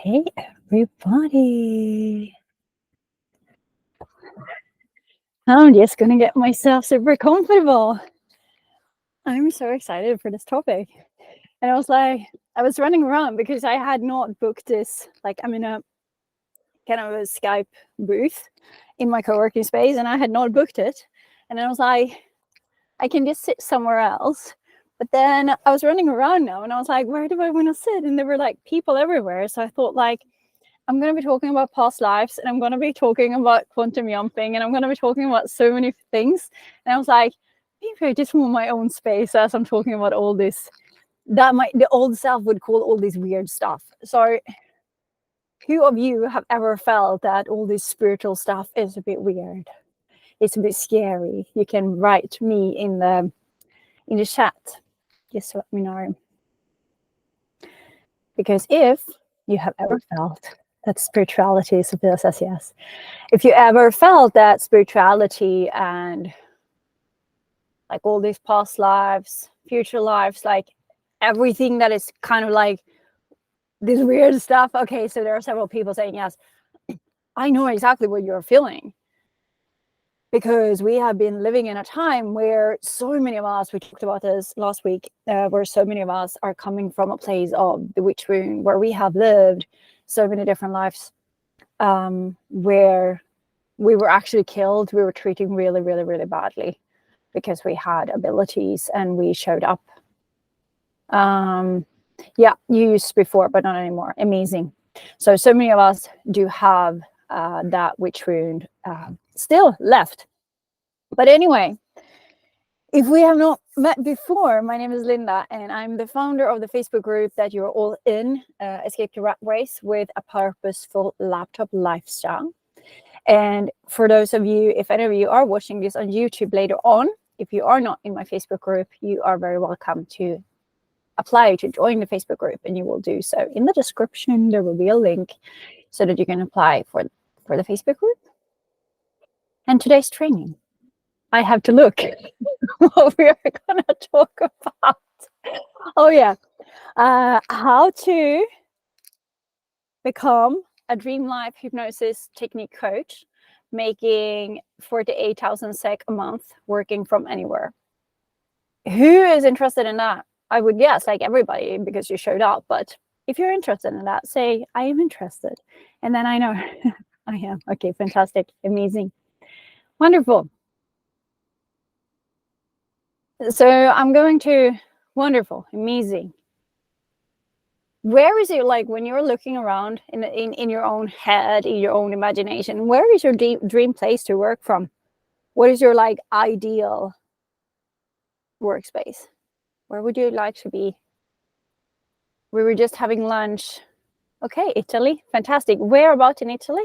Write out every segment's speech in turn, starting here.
Hey, everybody. I'm just going to get myself super comfortable. I'm so excited for this topic. And I was running around because I had not booked this. Like, I'm in a kind of a Skype booth in my co-working space, and I had not booked it. And I was like, I can just sit somewhere else. But then I was running around now, and I was like, where do I want to sit? And there were like people everywhere. So I thought, like, I'm going to be talking about past lives, and I'm going to be talking about quantum jumping, and I'm going to be talking about so many things. And I was like, maybe I just want my own space as I'm talking about all this that the old self would call all this weird stuff. So who of you have ever felt that all this spiritual stuff is a bit weird? It's a bit scary. You can write me in the chat. Just let me know. Because if you have ever felt that spirituality, Sophia says yes. If you ever felt that spirituality and like all these past lives, future lives, like everything that is kind of like this weird stuff. Okay, so there are several people saying yes. I know exactly what you're feeling. Because we have been living in a time where so many of us, we talked about this last week, where so many of us are coming from a place of the witch wound, where we have lived so many different lives, where we were actually killed. We were treating really, really, really badly because we had abilities and we showed up. Yeah, used before, but not anymore. Amazing. So many of us do have that witch wound still left. But anyway, if we have not met before, my name is Linda, and I'm the founder of the Facebook group that you're all in, Escape the Rat Race with a Purposeful Laptop Lifestyle. And for those of you, if any of you are watching this on YouTube later on, if you are not in my Facebook group, you are very welcome to apply to join the Facebook group, and you will do so. In the description, there will be a link so that you can apply for the Facebook group. And today's training, I have to look what we are going to talk about. Oh, yeah. How to become a dream life hypnosis technique coach, making 48,000 SEK a month, working from anywhere. Who is interested in that? I would guess like everybody, because you showed up. But if you're interested in that, say, I am interested. And then I know I am. Okay, fantastic. Amazing. Wonderful. So I'm going to, wonderful, amazing. Where is it, like when you're looking around in your own head, in your own imagination, where is your dream place to work from? What is your like ideal workspace? Where would you like to be? We were just having lunch. Okay, Italy, fantastic. Where about in Italy?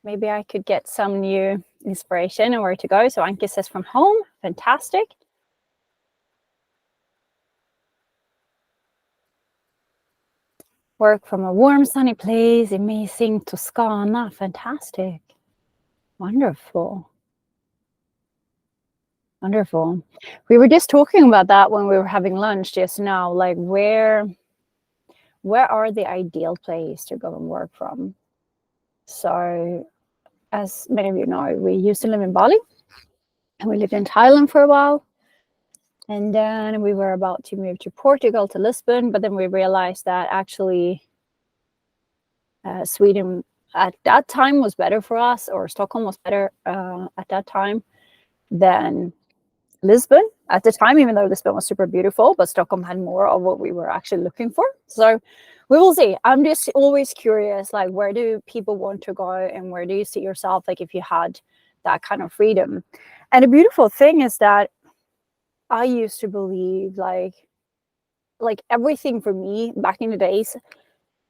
Maybe I could get some new inspiration on where to go. So Anki says from home, fantastic. Work from a warm, sunny place, amazing. Toscana, fantastic. Wonderful. Wonderful. We were just talking about that when we were having lunch just now, like where are the ideal place to go and work from? So as many of you know, we used to live in Bali and we lived in Thailand for a while. And then we were about to move to Portugal, to Lisbon, but then we realized that actually Sweden at that time was better for us, or Stockholm was better at that time than Lisbon at the time, even though Lisbon was super beautiful, but Stockholm had more of what we were actually looking for. So we will see. I'm just always curious, like, where do people want to go and where do you see yourself, like, if you had that kind of freedom? And the beautiful thing is that I used to believe like everything for me back in the days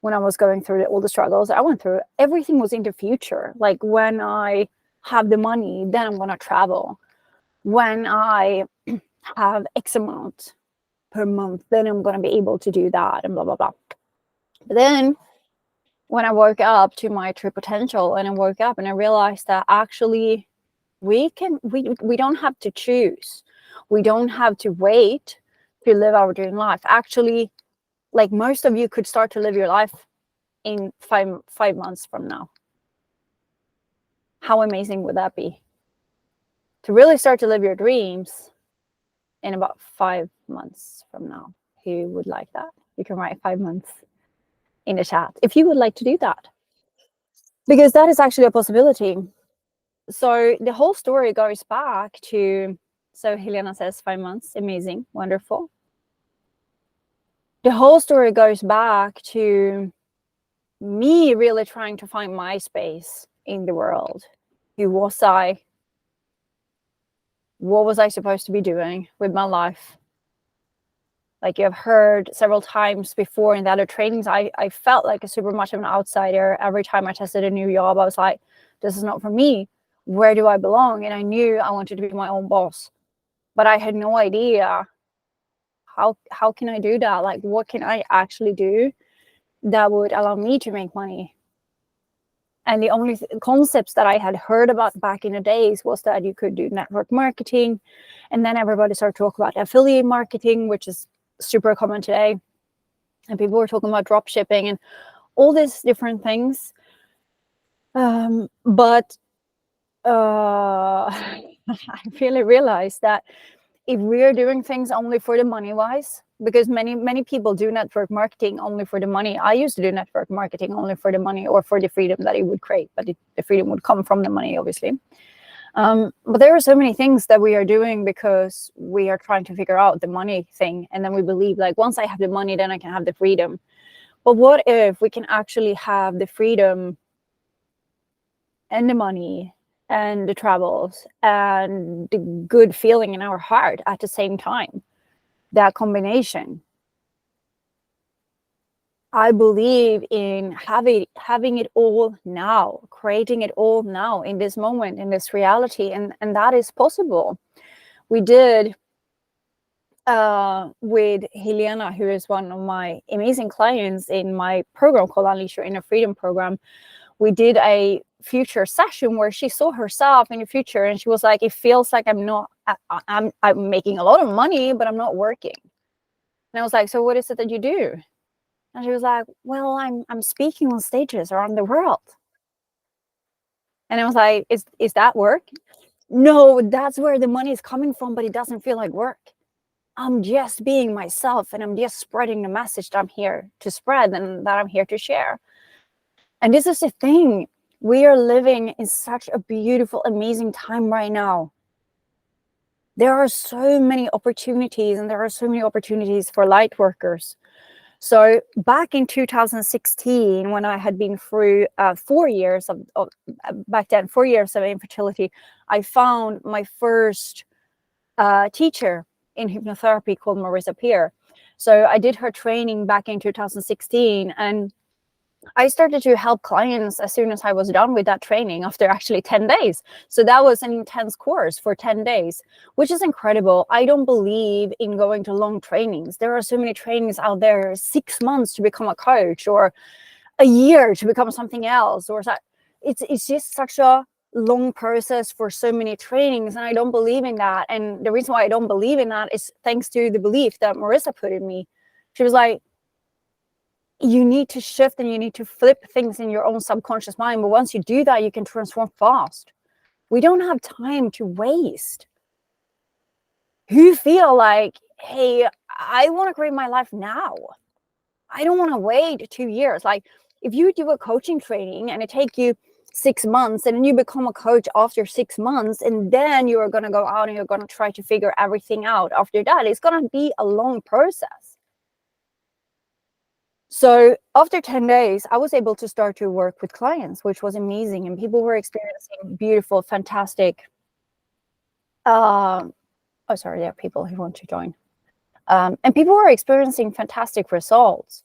when I was going through all the struggles I went through, everything was in the future. Like, when I have the money, then I'm going to travel. When I have X amount per month, then I'm going to be able to do that and blah, blah, blah. But then when I woke up to my true potential and I woke up and I realized that actually we don't have to choose. We don't have to wait to live our dream life. Actually, like, most of you could start to live your life in five months from now? How amazing would that be? To really start to live your dreams in about 5 months from now. Who would like that? You can write 5 months in the chat if you would like to do that, because that is actually a possibility. So the whole story goes back to, so Helena says 5 months, amazing, wonderful. The whole story goes back to me really trying to find my space in the world. Who was I? What was I supposed to be doing with my life? Like you have heard several times before in the other trainings, I felt like a super much of an outsider. Every time I tested a new job, I was like, this is not for me. Where do I belong? And I knew I wanted to be my own boss, but I had no idea how can I do that? Like, what can I actually do that would allow me to make money? And the only concepts that I had heard about back in the days was that you could do network marketing. And then everybody started talking about affiliate marketing, which is super common today. And people were talking about drop shipping and all these different things. But I really realized that if we're doing things only for the money wise, because many people do network marketing only for the money. I used to do network marketing only for the money or for the freedom that it would create, but the freedom would come from the money, obviously. But there are so many things that we are doing because we are trying to figure out the money thing. And then we believe like, once I have the money, then I can have the freedom. But what if we can actually have the freedom and the money and the travels and the good feeling in our heart at the same time? That combination. I believe in having it all now, creating it all now in this moment, in this reality, and that is possible. We did with Helena, who is one of my amazing clients in my program called Unleash Your Inner Freedom program. We did a future session where she saw herself in the future, and she was like, it feels like I'm making a lot of money, but I'm not working. And I was like, so what is it that you do? And she was like, well, I'm speaking on stages around the world. And I was like, is that work? No, that's where the money is coming from, but it doesn't feel like work. I'm just being myself, and I'm just spreading the message that I'm here to spread and that I'm here to share. And this is the thing. We are living in such a beautiful, amazing time right now. There are so many opportunities, and there are so many opportunities for light workers. So back in 2016, when I had been through 4 years of back then, 4 years of infertility, I found my first teacher in hypnotherapy called Marissa Peer. So I did her training back in 2016, and I started to help clients as soon as I was done with that training after actually 10 days. So that was an intense course for 10 days, which is incredible. I don't believe in going to long trainings. There are so many trainings out there, 6 months to become a coach or a year to become something else. Or it's just such a long process for so many trainings. And I don't believe in that. And the reason why I don't believe in that is thanks to the belief that Marissa put in me. She was like, you need to shift and you need to flip things in your own subconscious mind. But once you do that, you can transform fast. We don't have time to waste. Who feel like, hey, I want to create my life now. I don't want to wait 2 years. Like if you do a coaching training and it takes you 6 months and then you become a coach after 6 months, and then you're going to go out and you're going to try to figure everything out after that, it's going to be a long process. So after 10 days, I was able to start to work with clients, which was amazing. And people were experiencing beautiful, fantastic. There are people who want to join. And people were experiencing fantastic results.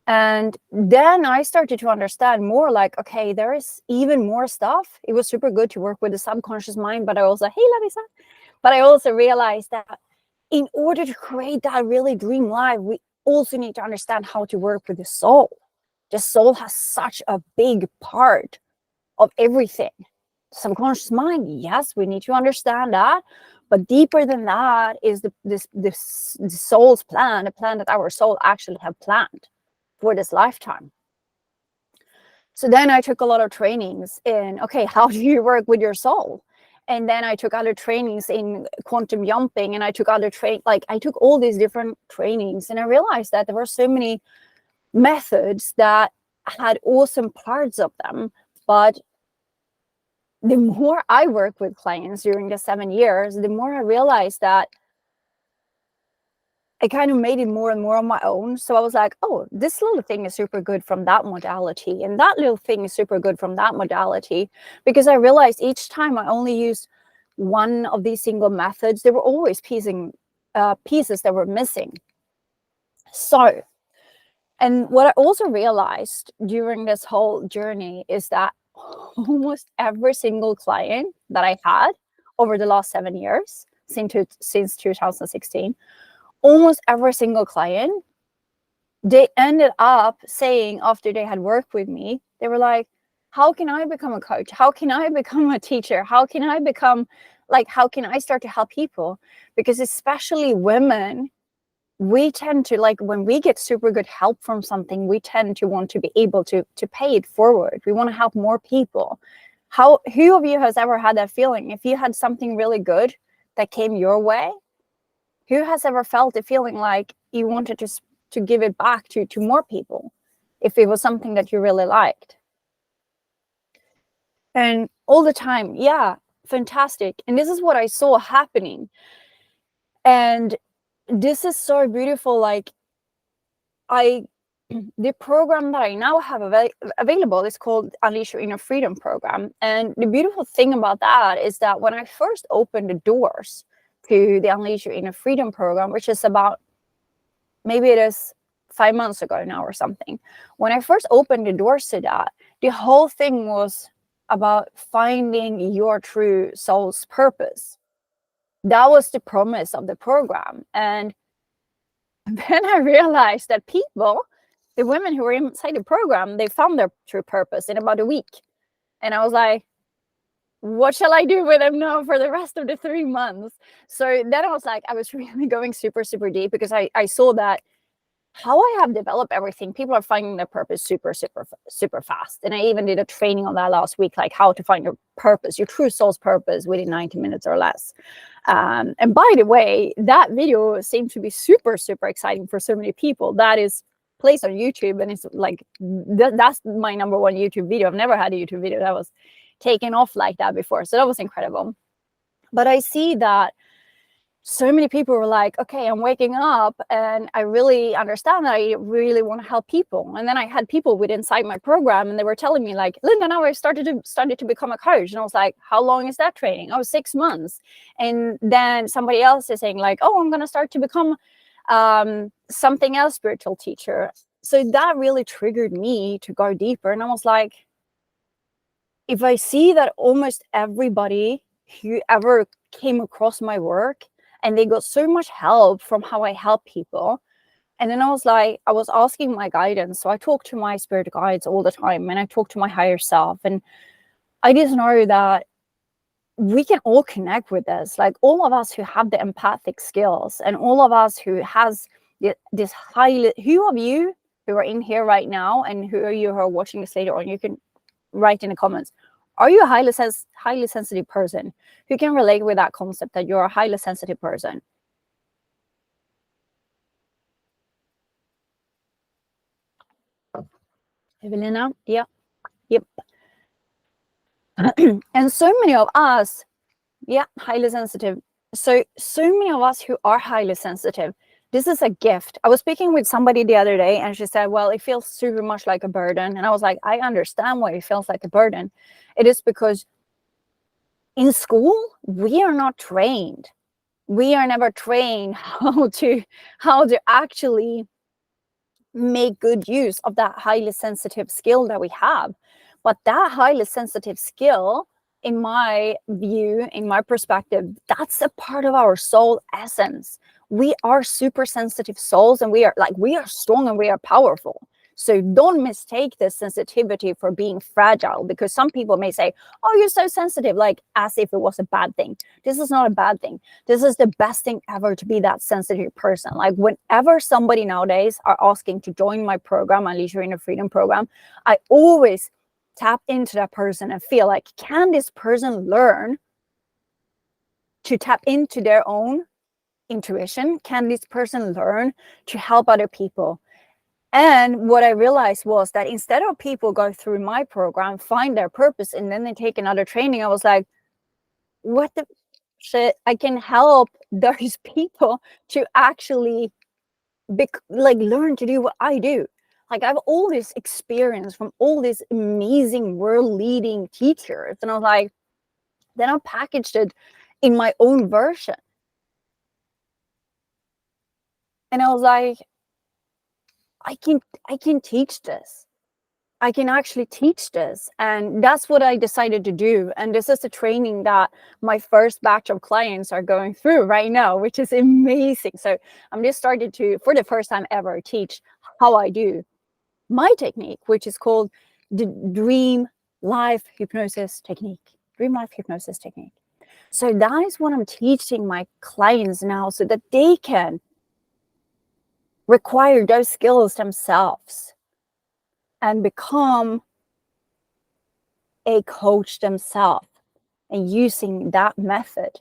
And then I started to understand more like, okay, there is even more stuff. It was super good to work with the subconscious mind, but I also, hey, Larissa. But I also realized that in order to create that really dream life, we also need to understand how to work with the soul. The soul has such a big part of everything. Subconscious mind, yes, we need to understand that. But deeper than that is the soul's plan, the plan that our soul actually have planned for this lifetime. So then I took a lot of trainings in, okay, how do you work with your soul? And then I took other trainings in quantum jumping, and I took I took all these different trainings, and I realized that there were so many methods that had awesome parts of them. But the more I work with clients during the 7 years, the more I realized that I kind of made it more and more on my own. So I was like, oh, this little thing is super good from that modality, and that little thing is super good from that modality. Because I realized each time I only used one of these single methods, there were always pieces that were missing. So, and what I also realized during this whole journey is that almost every single client that I had over the last 7 years, since 2016, almost every single client, they ended up saying after they had worked with me, they were like, how can I become a coach? How can I become a teacher? How can I become, like, how can I start to help people? Because especially women, we tend to, like, when we get super good help from something, we tend to want to be able to pay it forward. We want to help more people. Who of you has ever had that feeling? If you had something really good that came your way, who has ever felt the feeling like you wanted to give it back to more people if it was something that you really liked? And all the time, yeah, fantastic. And this is what I saw happening. And this is so beautiful. Like, the program that I now have available is called Unleash Your Inner Freedom program. And the beautiful thing about that is that when I first opened the doors to the Unleash Your Inner Freedom program, which is about, maybe it is 5 months ago now or something, when I first opened the doors to that, the whole thing was about finding your true soul's purpose. That was the promise of the program. And then I realized that the women who were inside the program, they found their true purpose in about a week. And I was like, what shall I do with them now for the rest of the 3 months? So then I was like, I was really going super, super deep, because I saw that how I have developed everything, people are finding their purpose super, super, super fast. And I even did a training on that last week, like how to find your purpose, your true soul's purpose, within 90 minutes or less. And by the way, that video seemed to be super, super exciting for so many people. That is placed on YouTube, and it's like, that's my number one YouTube video. I've never had a YouTube video that was taken off like that before. So that was incredible. But I see that so many people were like, okay, I'm waking up and I really understand that I really want to help people. And then I had people inside my program, and they were telling me like, Linda, now I started to become a coach. And I was like, how long is that training? Oh, 6 months. And then somebody else is saying like, oh, I'm going to start to become something else, spiritual teacher. So that really triggered me to go deeper. And I was like, if I see that almost everybody who ever came across my work, and they got so much help from how I help people. And then I was asking my guidance. So I talk to my spirit guides all the time, and I talk to my higher self. And I just know that we can all connect with this. Like, all of us who have the empathic skills, and all of us who has this highly, who of you who are in here right now, and who are you who are watching this later on, you can write in the comments. Are you a highly sensitive person who can relate with that concept that you're a highly sensitive person? Evelina? Yeah. Yep. And so many of us, yeah, highly sensitive. So many of us who are highly sensitive, this is a gift. I was speaking with somebody the other day, and she said, well, it feels super much like a burden. And I was like, I understand why it feels like a burden. It is because in school, we are not trained. We are never trained how to actually make good use of that highly sensitive skill that we have. But that highly sensitive skill, in my view, in my perspective, that's a part of our soul essence. We are super sensitive souls, and we are strong, and we are powerful. So don't mistake this sensitivity for being fragile, because some people may say, oh, you're so sensitive, like as if it was a bad thing. This is not a bad thing. This is the best thing ever, to be that sensitive person. Like, whenever somebody nowadays are asking to join my program, Unleash Your Inner Freedom program, I always tap into that person and feel like, can this person learn to tap into their own intuition? Can this person learn to help other people? And what I realized was that instead of people go through my program, find their purpose, and then they take another training, I was like, what the shit? I can help those people to actually learn to do what I do. Like, I have all this experience from all these amazing world leading teachers. And I was like, then I packaged it in my own version. And I was like, I can teach this. I can actually teach this. And that's what I decided to do. And this is the training that my first batch of clients are going through right now, which is amazing. So I'm just started to, for the first time ever, teach how I do my technique, which is called the Dream Life Hypnosis Technique. Dream Life Hypnosis Technique. So that is what I'm teaching my clients now, so that they can require those skills themselves and become a coach themselves, and using that method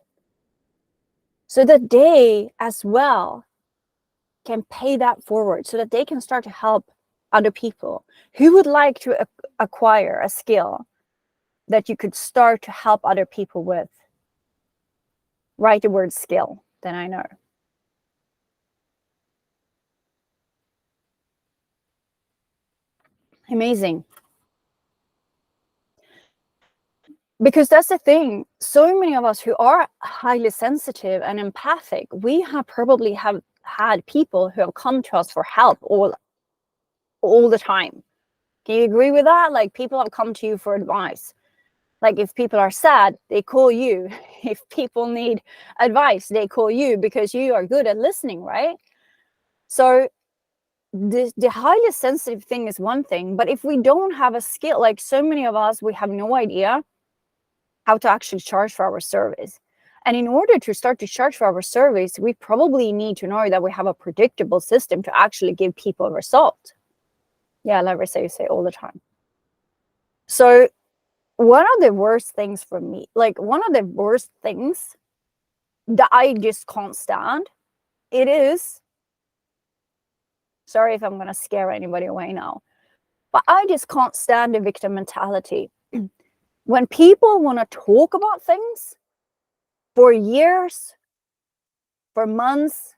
so that they as well can pay that forward, so that they can start to help other people who would like to acquire a skill that you could start to help other people with. Write the word skill, then I know. Amazing. Because that's the thing, so many of us who are highly sensitive and empathic, we have probably have had people who have come to us for help all the time. Can you agree with that? Like, people have come to you for advice. Like, if people are sad, they call you. If people need advice, they call you because you are good at listening, right? So the highly sensitive thing is one thing, but if we don't have a skill, like so many of us, we have no idea how to actually charge for our service. And in order to start to charge for our service, we probably need to know that we have a predictable system to actually give people a result. Yeah, like I say all the time. So one of the worst things for me, like one of the worst things that I just can't stand, it is, sorry if I'm going to scare anybody away now, but I just can't stand the victim mentality. When people want to talk about things for years, for months,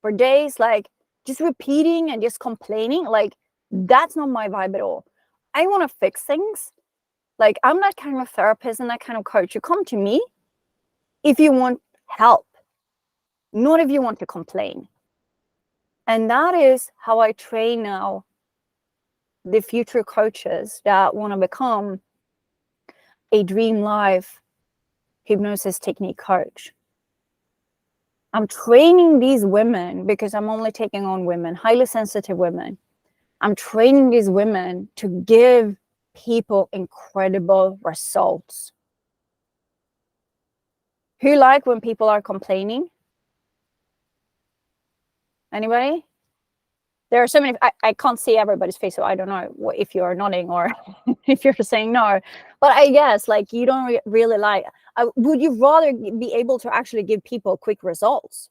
for days, like just repeating and just complaining, like that's not my vibe at all. I want to fix things. Like, I'm that kind of therapist and that kind of coach. You come to me if you want help, not if you want to complain. And that is how I train now the future coaches that want to become a Dream Life Hypnosis Technique coach. I'm training these women because I'm only taking on women, highly sensitive women. I'm training these women to give people incredible results. Who like when people are complaining? Anybody? There are so many. I can't see everybody's face, so I don't know if you're nodding or if you're saying no. But I guess, like, you don't really like. Would you rather be able to actually give people quick results?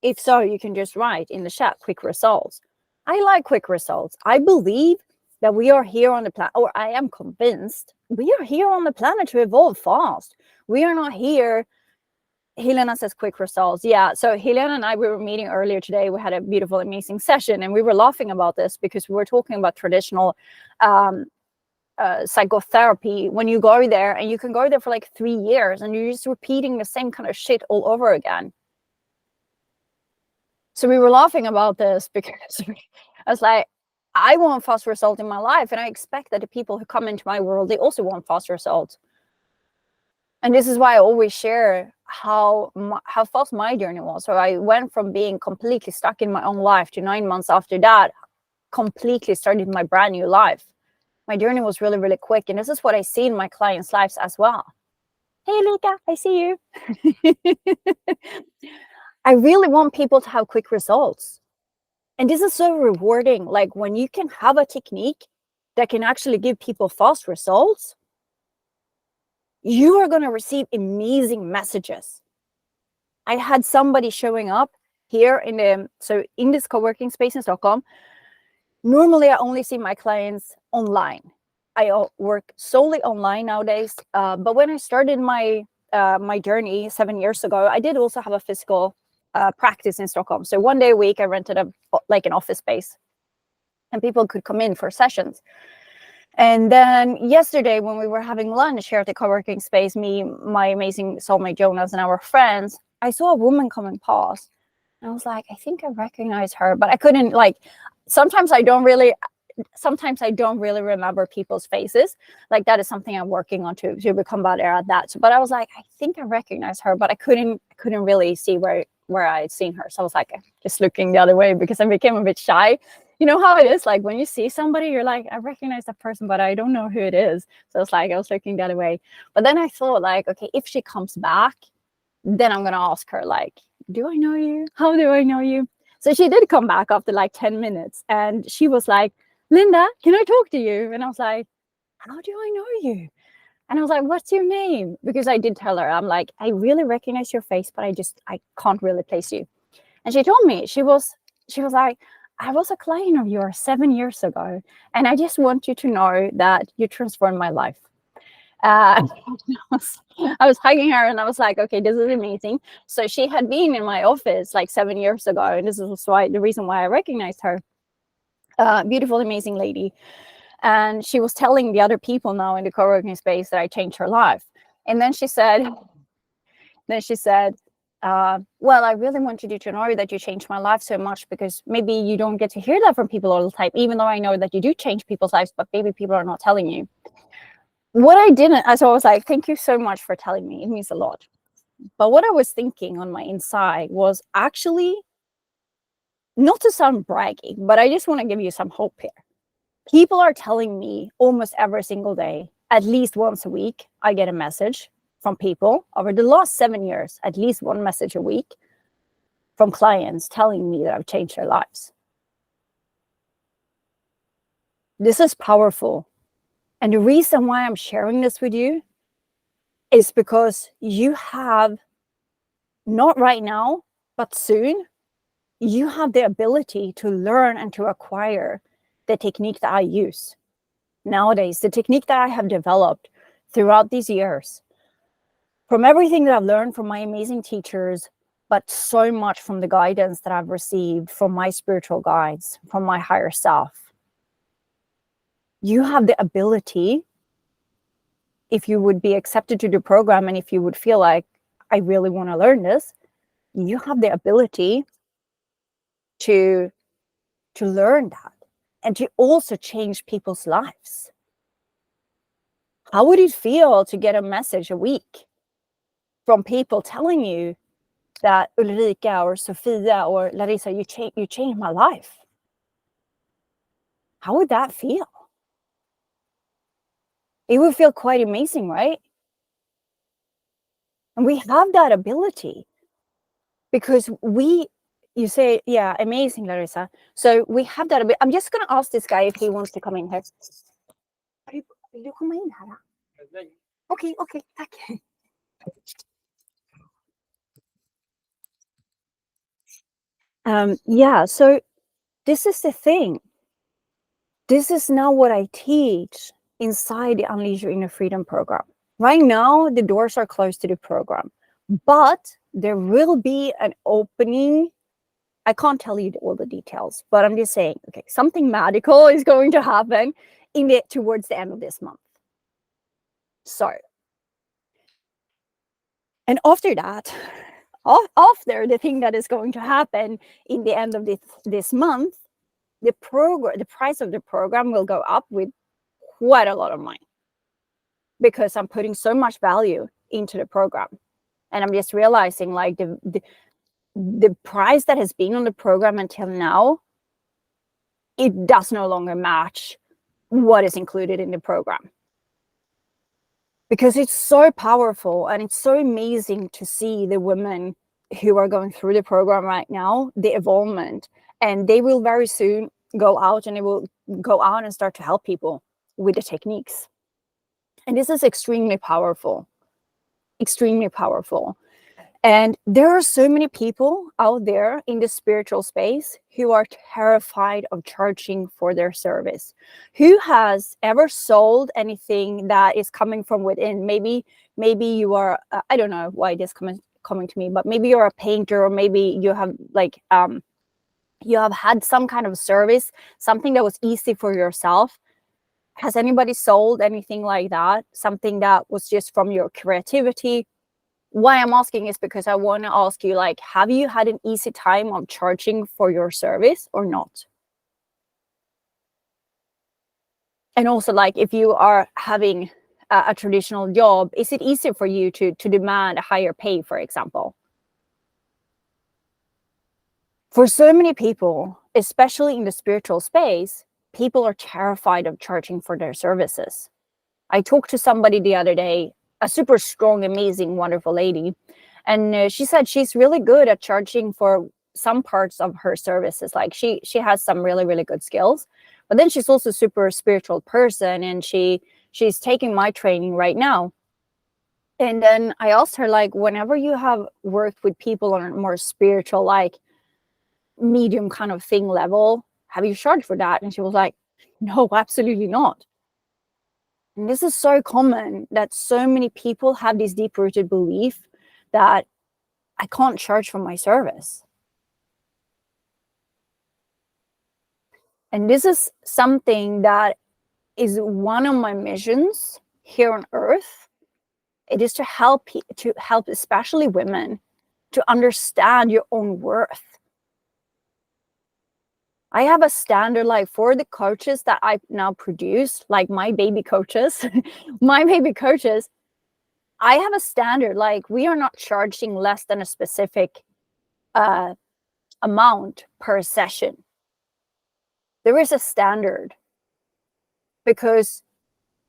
If so, you can just write in the chat quick results. I like quick results. I believe that we are here on the planet, or I am convinced we are here on the planet to evolve fast. We are not here. Helena says quick results. Yeah. So Helena and I, we were meeting earlier today. We had a beautiful, amazing session, and we were laughing about this because we were talking about traditional psychotherapy. When you go there, and you can go there for like 3 years, and you're just repeating the same kind of shit all over again. So we were laughing about this because I was like, I want fast results in my life, and I expect that the people who come into my world, they also want fast results. And this is why I always share how fast my journey was. So I went from being completely stuck in my own life to 9 months after that, completely started my brand new life. My journey was really, really quick. And this is what I see in my clients' lives as well. Hey, Lika, I see you. I really want people to have quick results. And this is so rewarding. Like, when you can have a technique that can actually give people fast results, you are going to receive amazing messages. I had somebody showing up here in this co-working space in Stockholm. Normally, I only see my clients online. I work solely online nowadays. But when I started my journey 7 years ago, I did also have a physical practice in Stockholm. So one day a week, I rented an office space, and people could come in for sessions. And then yesterday, when we were having lunch here at the co-working space, me, my amazing soulmate Jonas, and our friends, I saw a woman coming past. And I was like, I think I recognize her, but I couldn't, like, sometimes I don't really remember people's faces. Like, that is something I'm working on to become better at that. So, but I was like, I think I recognize her, but I couldn't really see where I'd seen her. So I was like, just looking the other way, because I became a bit shy. You know how it is, like when you see somebody, you're like, I recognize that person, but I don't know who it is. So it's like I was looking the other way. But then I thought, like, okay, if she comes back, then I'm gonna ask her, like, do I know you? How do I know you? So she did come back after like 10 minutes, and she was like, Linda, can I talk to you? And I was like, how do I know you? And I was like, what's your name? Because I did tell her, I'm like, I really recognize your face, but I can't really place you. And she told me, she was like, I was a client of yours 7 years ago, and I just want you to know that you transformed my life. I was hugging her, and I was like, okay, this is amazing. So she had been in my office like 7 years ago, and this is the reason why I recognized her. Beautiful, amazing lady. And she was telling the other people now in the co-working space that I changed her life. And then she said, well, I really wanted you to know that you changed my life so much, because maybe you don't get to hear that from people all the time, even though I know that you do change people's lives, but maybe people are not telling you. What I didn't, so I was like, thank you so much for telling me. It means a lot. But what I was thinking on my inside was actually, not to sound braggy, but I just want to give you some hope here. People are telling me almost every single day, at least once a week, I get a message from people over the last 7 years, at least one message a week from clients telling me that I've changed their lives. This is powerful. And the reason why I'm sharing this with you is because you have, not right now, but soon, you have the ability to learn and to acquire the technique that I use nowadays, the technique that I have developed throughout these years, from everything that I've learned from my amazing teachers, but so much from the guidance that I've received from my spiritual guides, from my higher self. You have the ability, if you would be accepted to the program, and if you would feel like, I really want to learn this, you have the ability to learn that, and to also change people's lives. How would it feel to get a message a week from people telling you that Ulrika or Sofia or Larissa, you changed my life? How would that feel? It would feel quite amazing, right? And we have that ability because you say, yeah, amazing, Larissa. So we have that. I'm just going to ask this guy if he wants to come in here. Vill du komma in här? Okej, tack. Yeah, so this is the thing. This is now what I teach inside the Unleash Your Inner Freedom program. Right now, the doors are closed to the program, but there will be an opening. I can't tell you all the details, but I'm just saying, okay, something magical is going to happen towards the end of this month. So, and after that, after the thing that is going to happen in the end of this month, the price of the program will go up with quite a lot of money, because I'm putting so much value into the program, and I'm just realizing, like, the price that has been on the program until now, it does no longer match what is included in the program, because it's so powerful and it's so amazing to see the women who are going through the program right now, the evolvement, and they will very soon go out and start to help people with the techniques. And this is extremely powerful, extremely powerful. And there are so many people out there in the spiritual space who are terrified of charging for their service. Who has ever sold anything that is coming from within? Maybe you are, I don't know why this coming to me, but maybe you're a painter, or maybe you have like, you have had some kind of service, something that was easy for yourself. Has anybody sold anything like that? Something that was just from your creativity? Why I'm asking is because I want to ask you, like, have you had an easy time of charging for your service or not? And also, like, if you are having a traditional job, is it easier for you to demand a higher pay, for example? For so many people, especially in the spiritual space, people are terrified of charging for their services. I talked to somebody the other day, a super strong, amazing, wonderful lady, and she said she's really good at charging for some parts of her services. Like she has some really, really good skills, but then she's also a super spiritual person, and she's taking my training right now. And then I asked her, like, whenever you have worked with people on a more spiritual, like medium kind of thing level, have you charged for that? And she was like, no, absolutely not. And this is so common, that so many people have this deep-rooted belief that I can't charge for my service. And this is something that is one of my missions here on earth. It is to help especially women to understand your own worth. I have a standard, like, for the coaches that I've now produced, like my baby coaches, my baby coaches, I have a standard, like, we are not charging less than a specific amount per session. There is a standard, because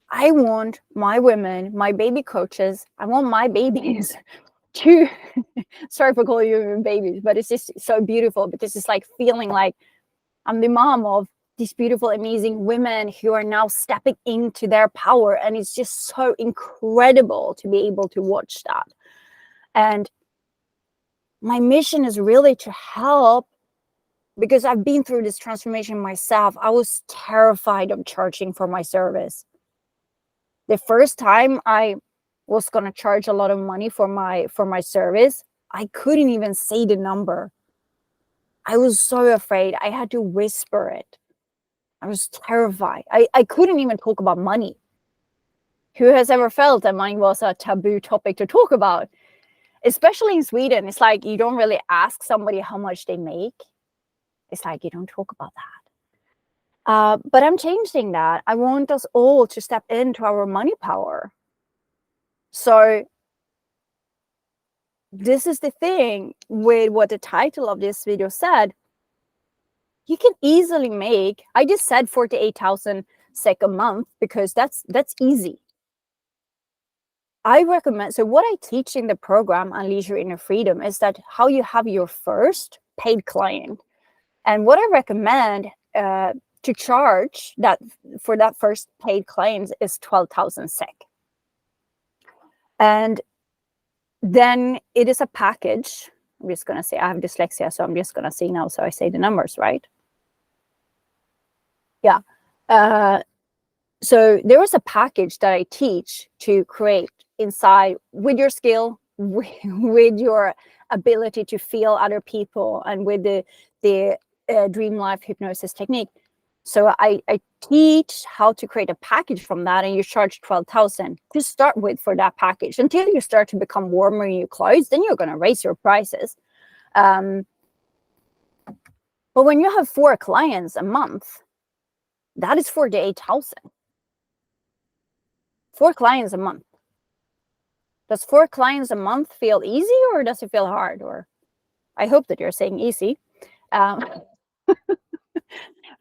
I want my women, my baby coaches, I want my babies to, sorry for calling you babies, but it's just so beautiful, because it's like feeling like I'm the mom of these beautiful, amazing women who are now stepping into their power. And it's just so incredible to be able to watch that. And my mission is really to help, because I've been through this transformation myself. I was terrified of charging for my service. The first time I was going to charge a lot of money for my service, I couldn't even say the number. I was so afraid. I had to whisper it. I was terrified. I couldn't even talk about money. Who has ever felt that money was a taboo topic to talk about? Especially in Sweden, it's like you don't really ask somebody how much they make. It's like you don't talk about that. But I'm changing that. I want us all to step into our money power. So this is the thing with what the title of this video said. You can easily make, I just said 48,000 SEK a month because that's easy. I recommend, so what I teach in the program Unleash Your Inner Freedom is that how you have your first paid client. And what I recommend to charge that for that first paid client is 12,000 SEK. And then it is a package. I'm just going to say, I have dyslexia, so I'm just going to say now, so I say the numbers, right? Yeah. So there is a package that I teach to create inside with your skill, with your ability to feel other people, and with the dream life hypnosis technique. So I teach how to create a package from that, and you charge 12,000 to start with for that package until you start to become warmer in your clothes. Then you're going to raise your prices. But when you have 4 clients a month, that is 48,000. 4 clients a month. Does 4 clients a month feel easy, or does it feel hard? Or I hope that you're saying easy.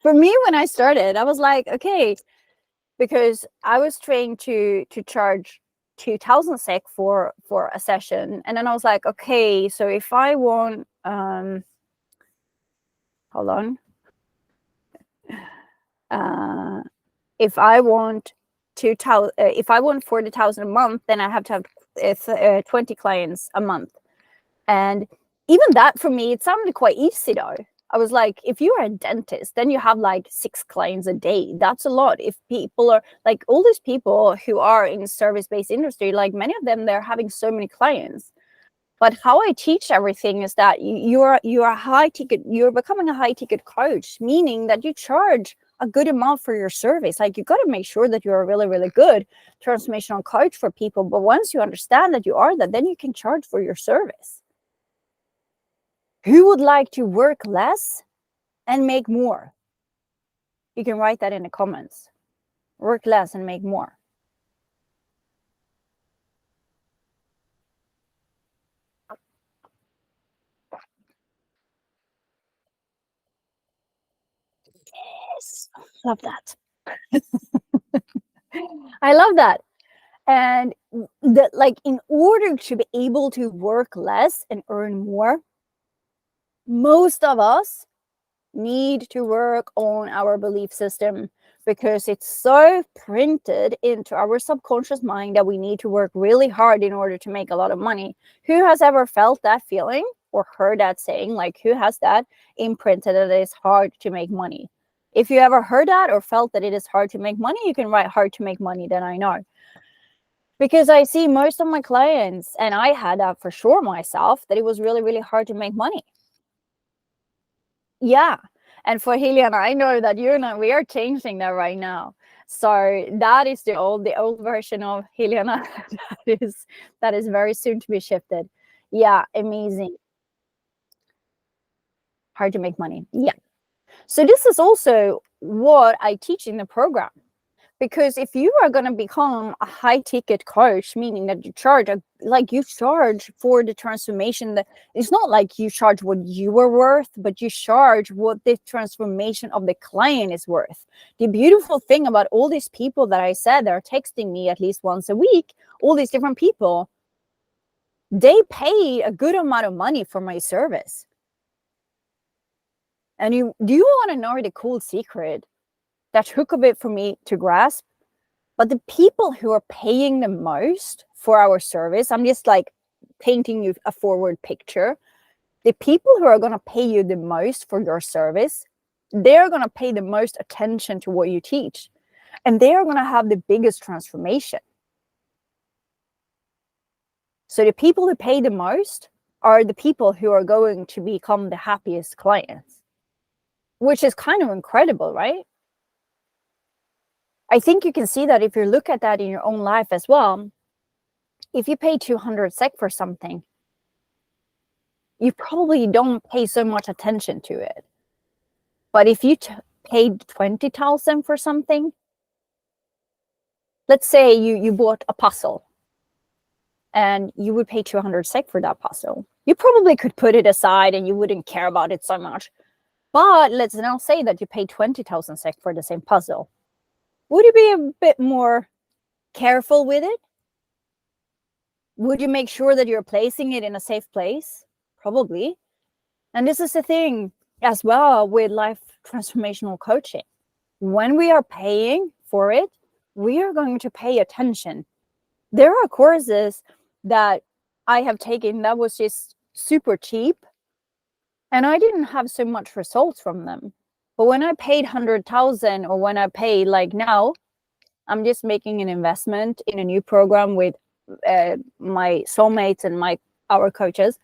For me, when I started, I was like, okay, because I was trained to charge 2,000 SEK for a session, and then I was like, okay, so if I want, hold on. If I want 2,000, if I want 40,000 a month, then I have to have 20 clients a month. And even that for me, it sounded quite easy though. I was like, if you're a dentist, then you have like 6 clients a day. That's a lot. If people are like all these people who are in service-based industry, like many of them, they're having so many clients. But how I teach everything is that you're a high ticket, you're becoming a high ticket coach, meaning that you charge a good amount for your service. Like you got to make sure that you're a really, really good transformational coach for people. But once you understand that you are that, then you can charge for your service. Who would like to work less and make more? You can write that in the comments. Work less and make more. Yes, love that. I love that. And that, like, in order to be able to work less and earn more, most of us need to work on our belief system, because it's so printed into our subconscious mind that we need to work really hard in order to make a lot of money. Who has ever felt that feeling or heard that saying? Like, who has that imprinted that it's hard to make money? If you ever heard that or felt that it is hard to make money, you can write hard to make money, then I know. Because I see most of my clients, and I had that for sure myself, that it was really, really hard to make money. Yeah. And for Helena, I know that you and I, we are changing that right now. So that is the old version of Helena that is very soon to be shifted. Yeah, amazing. Hard to make money. Yeah. So this is also what I teach in the program. Because if you are going to become a high ticket coach, meaning that you charge you charge for the transformation, that it's not like you charge what you were worth, but you charge what the transformation of the client is worth. The beautiful thing about all these people that I said that are texting me at least once a week, all these different people, they pay a good amount of money for my service. And do you want to know the cool secret that took a bit for me to grasp? But the people who are paying the most for our service, I'm just like painting you a forward picture. The people who are going to pay you the most for your service, they're going to pay the most attention to what you teach. And they are going to have the biggest transformation. So the people who pay the most are the people who are going to become the happiest clients, which is kind of incredible, right? I think you can see that if you look at that in your own life as well. If you pay 200 SEK for something, you probably don't pay so much attention to it. But if you paid 20,000 for something, let's say you bought a puzzle and you would pay 200 SEK for that puzzle. You probably could put it aside and you wouldn't care about it so much. But let's now say that you pay 20,000 SEK for the same puzzle. Would you be a bit more careful with it? Would you make sure that you're placing it in a safe place? Probably. And this is the thing as well with life transformational coaching. When we are paying for it, we are going to pay attention. There are courses that I have taken that was just super cheap, and I didn't have so much results from them. But when I paid 100,000, or when I pay like now, I'm just making an investment in a new program with my soulmates and our coaches.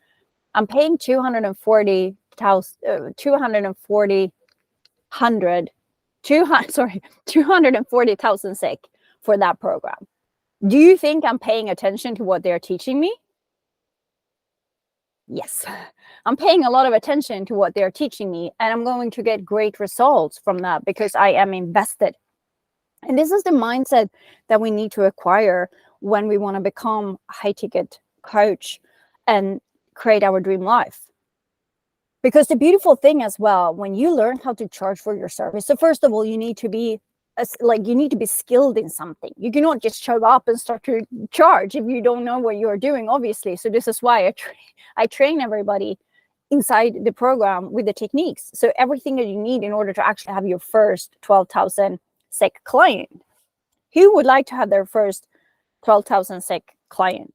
I'm paying 240,000 SEK for that program. Do you think I'm paying attention to what they're teaching me? Yes, I'm paying a lot of attention to what they're teaching me, and I'm going to get great results from that because I am invested. And this is the mindset that we need to acquire when we want to become a high ticket coach and create our dream life. Because the beautiful thing as well, when you learn how to charge for your service, so first of all, you need to be skilled in something. You cannot just show up and start to charge if you don't know what you're doing, obviously. So this is why I train everybody inside the program with the techniques. So everything that you need in order to actually have your first 12,000 SEK client. Who would like to have their first 12,000 SEK client?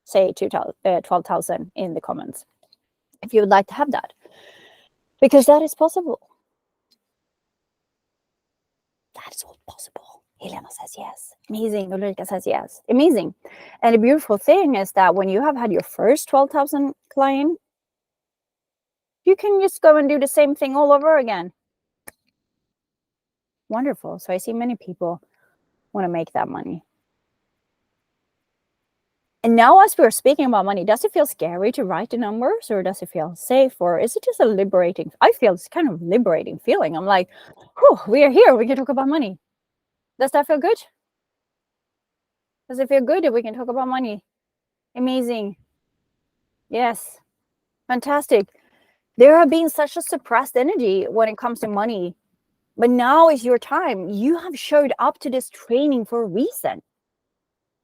Say 12,000 in the comments if you would like to have that, because that is possible. That is all possible. Helena says yes. Amazing. Ulrika says yes. Amazing. And the beautiful thing is that when you have had your first 12,000 client, you can just go and do the same thing all over again. Wonderful. So I see many people want to make that money. And now as we're speaking about money, does it feel scary to write the numbers, or does it feel safe, or is it just a liberating? I feel it's kind of liberating feeling. I'm like, whew, we are here. We can talk about money. Does that feel good? Does it feel good if we can talk about money? Amazing. Yes. Fantastic. There have been such a suppressed energy when it comes to money, but now is your time. You have showed up to this training for a reason.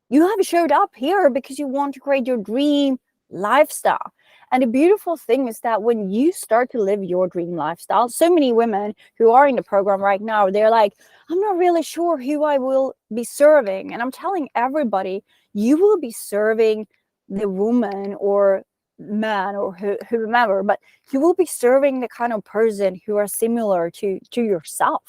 You have showed up here because you want to create your dream lifestyle. And the beautiful thing is that when you start to live your dream lifestyle, so many women who are in the program right now, they're like, I'm not really sure who I will be serving. And I'm telling everybody, you will be serving the woman or man or whomever, but you will be serving the kind of person who are similar to yourself.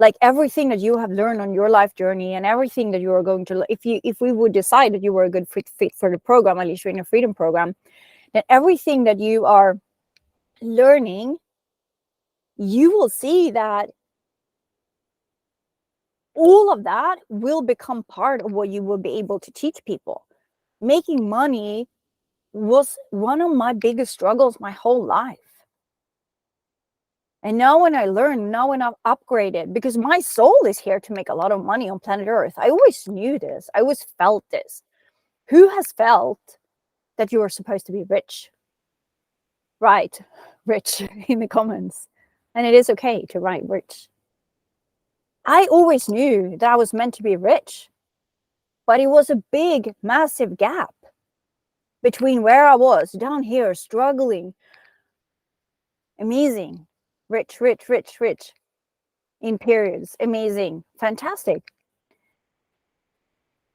Like everything that you have learned on your life journey and everything that you are going to, if we would decide that you were a good fit for the program, at least you're in a freedom program, then everything that you are learning, you will see that all of that will become part of what you will be able to teach people. Making money was one of my biggest struggles my whole life. And now when I learn, now when I've upgraded, because my soul is here to make a lot of money on planet Earth. I always knew this. I always felt this. Who has felt that you are supposed to be rich? Write rich in the comments. And it is okay to write rich. I always knew that I was meant to be rich, but it was a big, massive gap between where I was down here struggling. Amazing. Rich, rich, rich, rich. In periods. Amazing. Fantastic.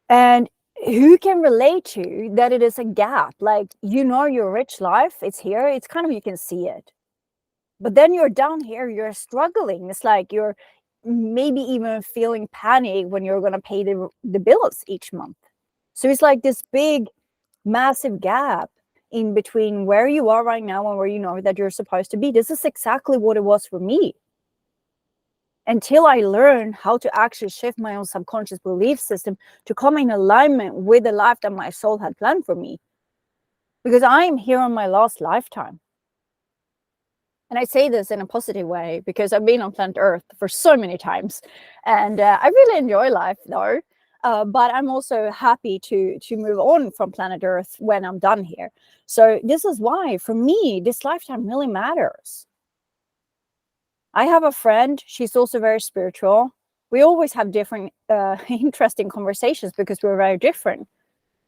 And who can relate to that it is a gap? Like, your rich life, it's here. It's kind of, you can see it. But then you're down here, you're struggling. It's like you're maybe even feeling panic when you're going to pay the bills each month. So it's like this big, massive gap in between where you are right now and where you know that you're supposed to be. This is exactly what it was for me. Until I learned how to actually shift my own subconscious belief system to come in alignment with the life that my soul had planned for me. Because I am here on my last lifetime. And I say this in a positive way because I've been on planet Earth for so many times. And I really enjoy life though. But I'm also happy to move on from planet Earth when I'm done here. So this is why, for me, this lifetime really matters. I have a friend, she's also very spiritual. We always have different interesting conversations because we're very different.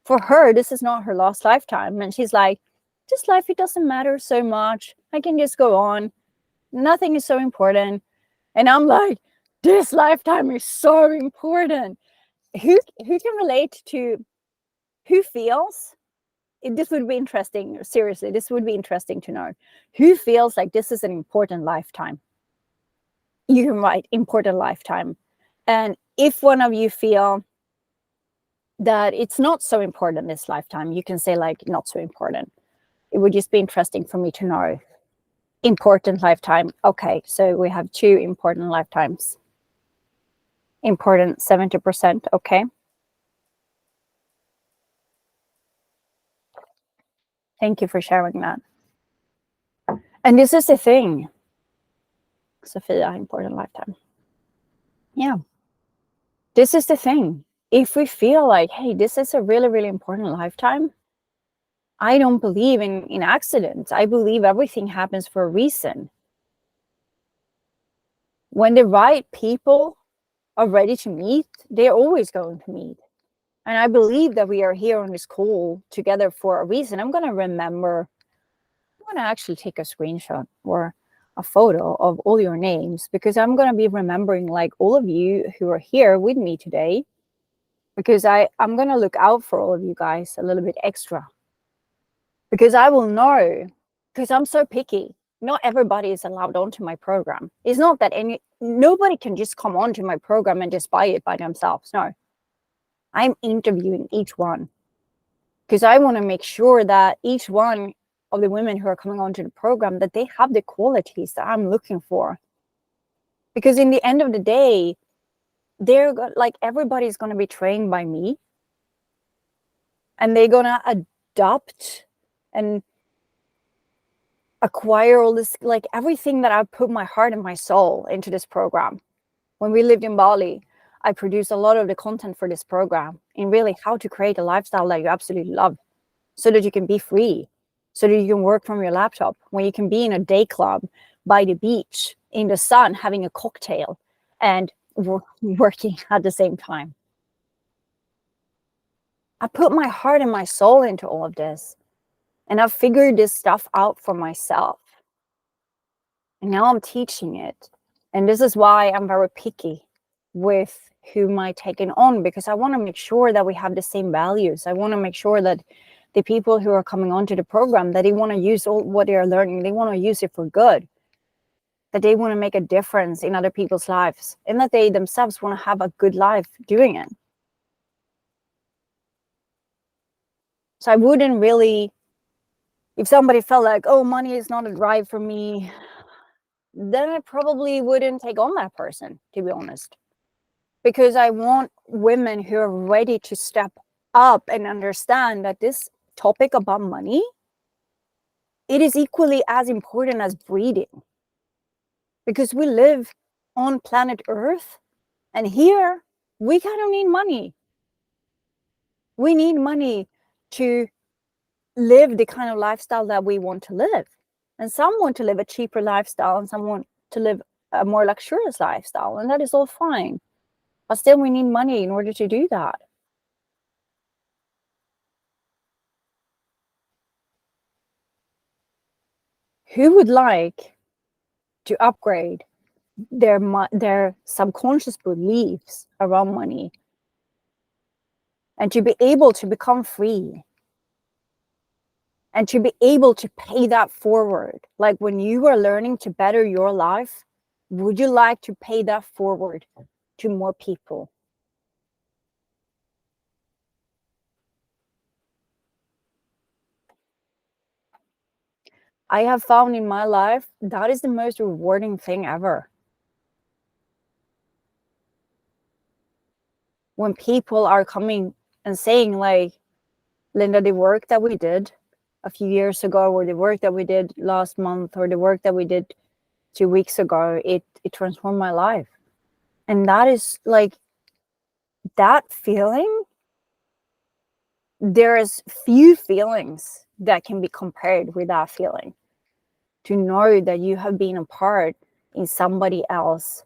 For her, this is not her last lifetime. And she's like, this life, it doesn't matter so much. I can just go on. Nothing is so important. And I'm like, this lifetime is so important. Who can relate to, who feels, this would be interesting, seriously, this would be interesting to know. Who feels like this is an important lifetime? You can write important lifetime. And if one of you feel that it's not so important this lifetime, you can say like, not so important. It would just be interesting for me to know. Important lifetime. Okay, so we have 2 important lifetimes. Important 70%, okay. Thank you for sharing that. And this is the thing. Sophia, important lifetime. Yeah. This is the thing. If we feel like, hey, this is a really, really important lifetime, I don't believe in accidents. I believe everything happens for a reason. When the right people are ready to meet, they're always going to meet. And I believe that we are here on this call together for a reason. I'm going to actually take a screenshot, or a photo of all your names, because I'm going to be remembering like all of you who are here with me today, because I'm going to look out for all of you guys a little bit extra, because I will know, because I'm so picky. Not everybody is allowed onto my program. It's not that nobody can just come onto my program and just buy it by themselves. No, I'm interviewing each one, because I want to make sure that each one of the women who are coming onto the program, that they have the qualities that I'm looking for. Because in the end of the day, they're like, everybody's going to be trained by me, and they're going to adopt and acquire all this, like everything that I've put my heart and my soul into this program. When we lived in Bali, I produced a lot of the content for this program, and really how to create a lifestyle that you absolutely love, so that you can be free, so that you can work from your laptop, when you can be in a day club by the beach in the sun having a cocktail and working at the same time. I put my heart and my soul into all of this, and I've figured this stuff out for myself. And now I'm teaching it. And this is why I'm very picky with whom I take it on, because I want to make sure that we have the same values. I want to make sure that the people who are coming onto the program, that they want to use all what they are learning, they want to use it for good, that they want to make a difference in other people's lives, and that they themselves want to have a good life doing it. So I wouldn't really, if somebody felt like, oh, money is not a drive for me, then I probably wouldn't take on that person, to be honest. Because I want women who are ready to step up and understand that this topic about money, it is equally as important as breathing. Because we live on planet Earth, and here we kind of need money. We need money to live the kind of lifestyle that we want to live. And some want to live a cheaper lifestyle, and some want to live a more luxurious lifestyle, and that is all fine. But still, we need money in order to do that. Who would like to upgrade their subconscious beliefs around money, and to be able to become free, and to be able to pay that forward? Like when you are learning to better your life, would you like to pay that forward to more people? I have found in my life that is the most rewarding thing ever. When people are coming and saying like, Linda, the work that we did a few years ago, or the work that we did last month, or the work that we did 2 weeks ago, it transformed my life. And that is like, that feeling, there is few feelings that can be compared with that feeling. To know that you have been a part in somebody else's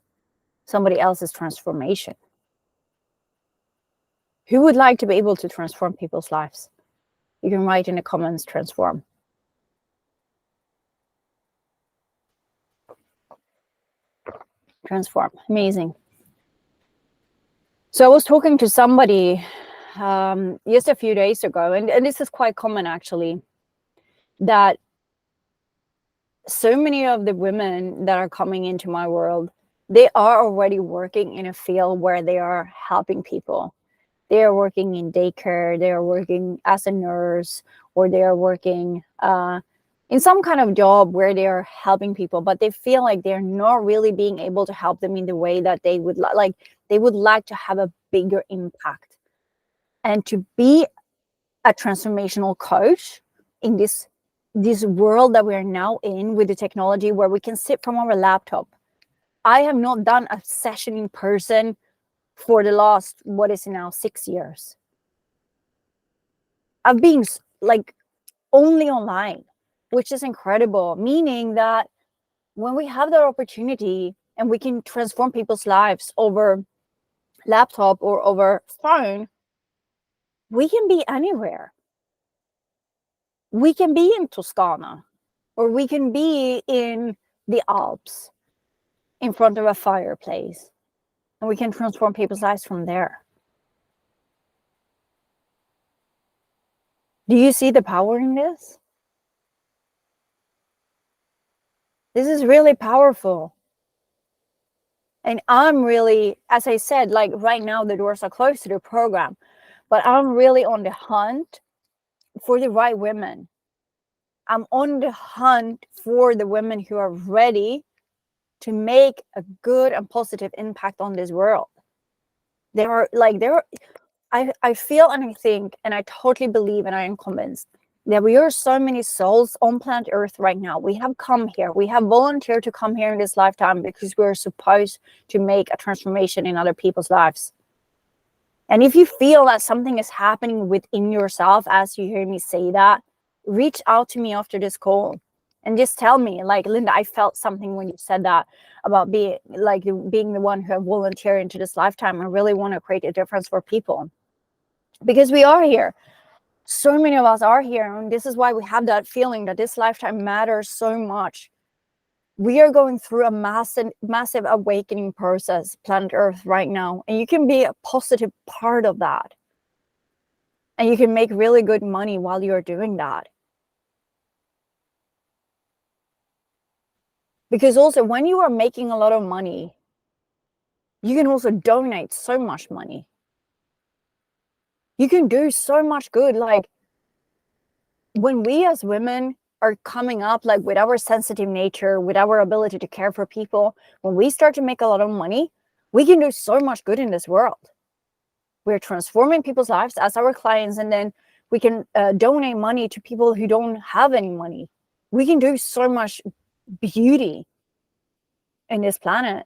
transformation. Who would like to be able to transform people's lives? You can write in the comments, transform. Transform. Amazing. So I was talking to somebody just a few days ago, and this is quite common actually, that so many of the women that are coming into my world, they are already working in a field where they are helping people. They are working in daycare, they are working as a nurse, or they are working in some kind of job where they are helping people, but they feel like they're not really being able to help them in the way that they would like. They would like to have a bigger impact, and to be a transformational coach in this world that we are now in, with the technology where we can sit from our laptop. I have not done a session in person for the last, what is it now, 6 years. I've been like only online, which is incredible, meaning that when we have the opportunity and we can transform people's lives over laptop or over phone, we can be anywhere. We can be in Toscana, or we can be in the Alps, in front of a fireplace, and we can transform people's lives from there. Do you see the power in this? This is really powerful. And I'm really, as I said, like right now the doors are closed to the program, but I'm really on the hunt for the right women. I'm on the hunt for the women who are ready to make a good and positive impact on this world. I feel and I think and I totally believe and I am convinced that we are so many souls on planet Earth right now. We have come here. We have volunteered to come here in this lifetime because we're supposed to make a transformation in other people's lives. And if you feel that something is happening within yourself as you hear me say that, reach out to me after this call and just tell me, like, Linda, I felt something when you said that about being the one who volunteered into this lifetime. I really want to create a difference for people. Because we are here. So many of us are here. And this is why we have that feeling that this lifetime matters so much. We are going through a massive awakening process, planet Earth, right now. And you can be a positive part of that. And you can make really good money while you're doing that. Because also, when you are making a lot of money, you can also donate so much money. You can do so much good. Like, when we as women are coming up, like, with our sensitive nature, with our ability to care for people, when we start to make a lot of money, we can do so much good in this world. We're transforming people's lives as our clients, and then we can donate money to people who don't have any money. We can do so much beauty in this planet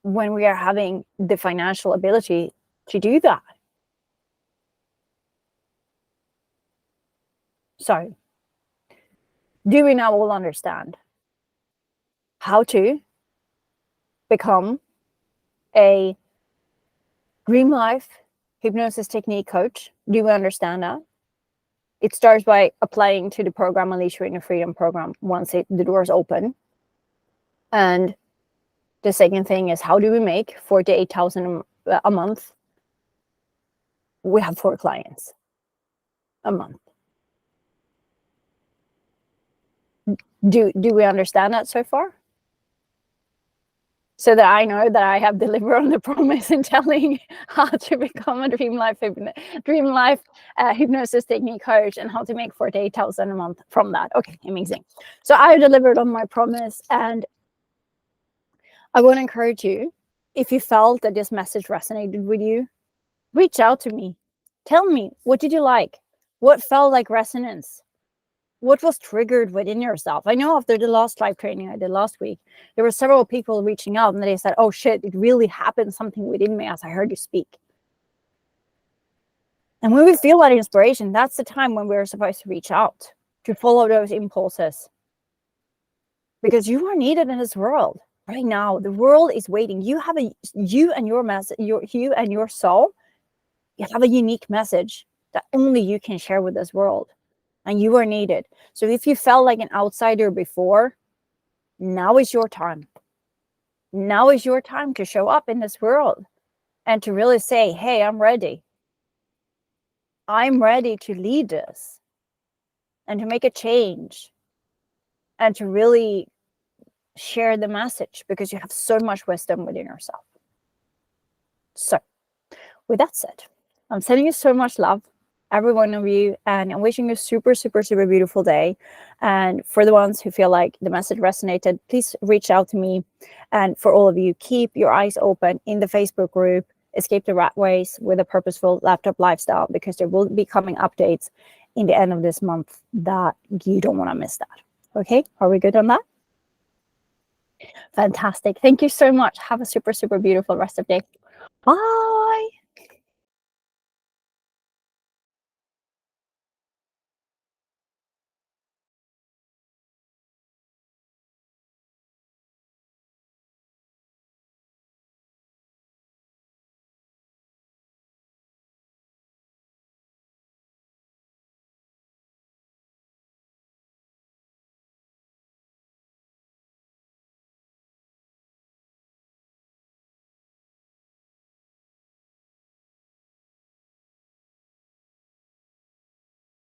when we are having the financial ability to do that. So, do we now all understand how to become a dream life hypnosis technique coach? Do we understand that? It starts by applying to the program, Unleash Your Inner Freedom program, once the doors open. And the second thing is, how do we make 48,000 a month? We have 4 clients a month. Do we understand that so far? So that I know that I have delivered on the promise in telling how to become a dream life hypnosis technique coach and how to make 48,000 a month from that. Okay, amazing. So I delivered on my promise, and I want to encourage you, if you felt that this message resonated with you, reach out to me. Tell me, what did you like? What felt like resonance? What was triggered within yourself? I know after the last live training I did last week, there were several people reaching out and they said, oh shit, it really happened something within me as I heard you speak. And when we feel that inspiration, that's the time when we're supposed to reach out, to follow those impulses. Because you are needed in this world right now. The world is waiting. You and your message, you and your soul, you have a unique message that only you can share with this world. And you are needed. So if you felt like an outsider before, now is your time. Now is your time to show up in this world and to really say, hey, I'm ready. I'm ready to lead this and to make a change and to really share the message, because you have so much wisdom within yourself. So with that said, I'm sending you so much love, every one of you, and I'm wishing you a super, super, super beautiful day. And for the ones who feel like the message resonated, please reach out to me. And for all of you, keep your eyes open in the Facebook group, Escape the Rat Race with a Purposeful Laptop Lifestyle, because there will be coming updates in the end of this month that you don't want to miss that. Okay, are we good on that? Fantastic. Thank you so much. Have a super, super beautiful rest of the day. Bye.